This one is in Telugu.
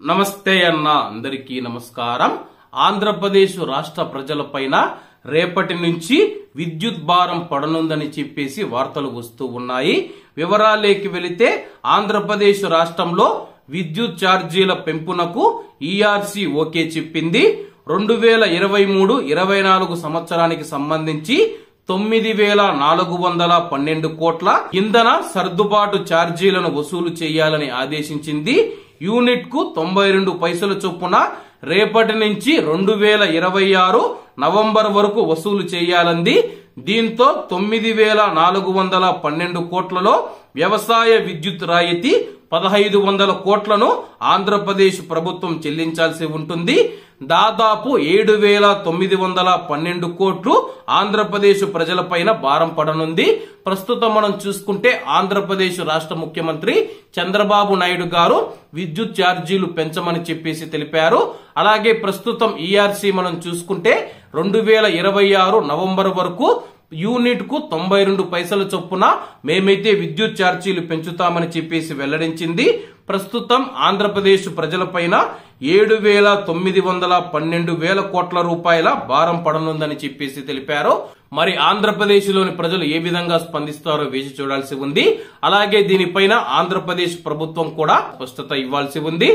నమస్తే అన్న అందరికీ నమస్కారం. ఆంధ్రప్రదేశ్ రాష్ట్ర ప్రజలపైన రేపటి నుంచి విద్యుత్ భారం పడనుందని చెప్పేసి వార్తలు వస్తూ ఉన్నాయి. వివరాలేకి వెళితే ఆంధ్రప్రదేశ్ రాష్ట్రంలో విద్యుత్ ఛార్జీల పెంపునకు ఈఆర్సీ ఓకే చెప్పింది. 2023-24 సంవత్సరానికి సంబంధించి 9,412 కోట్ల ఇంధన సర్దుబాటు ఛార్జీలను వసూలు చేయాలని ఆదేశించింది. యూనిట్ కు 92 పైసల చొప్పున రేపటి నుంచి 2026 నవంబర్ వరకు వసూలు చేయాలంది. దీంతో 9,412 కోట్లలో వ్యవసాయ విద్యుత్ రాయితీ 1,500 కోట్లను ఆంధ్రప్రదేశ్ ప్రభుత్వం చెల్లించాల్సి ఉంటుంది. దాదాపు 7,912 కోట్లు ఆంధ్రప్రదేశ్ ప్రజలపైన భారం పడనుంది. ప్రస్తుతం మనం చూసుకుంటే ఆంధ్రప్రదేశ్ రాష్ట్ర ముఖ్యమంత్రి చంద్రబాబు నాయుడు గారు విద్యుత్ ఛార్జీలు పెంచమని చెప్పేసి తెలిపారు. అలాగే ప్రస్తుతం ఈఆర్సీ మనం చూసుకుంటే 2026 నవంబర్ వరకు యూనిట్ కు 92 పైసల చొప్పున మేమైతే విద్యుత్ ఛార్జీలు పెంచుతామని చెప్పేసి వెల్లడించింది. ప్రస్తుతం ఆంధ్రప్రదేశ్ ప్రజలపైన 7,912 కోట్ల రూపాయల భారం పడనుందని చెప్పేసి తెలిపారు. మరి ఆంధ్రప్రదేశ్ లోని ప్రజలు ఏ విధంగా స్పందిస్తారో వేచి చూడాల్సి ఉంది. అలాగే దీనిపైన ఆంధ్రప్రదేశ్ ప్రభుత్వం కూడా స్పష్టత ఇవ్వాల్సి ఉంది.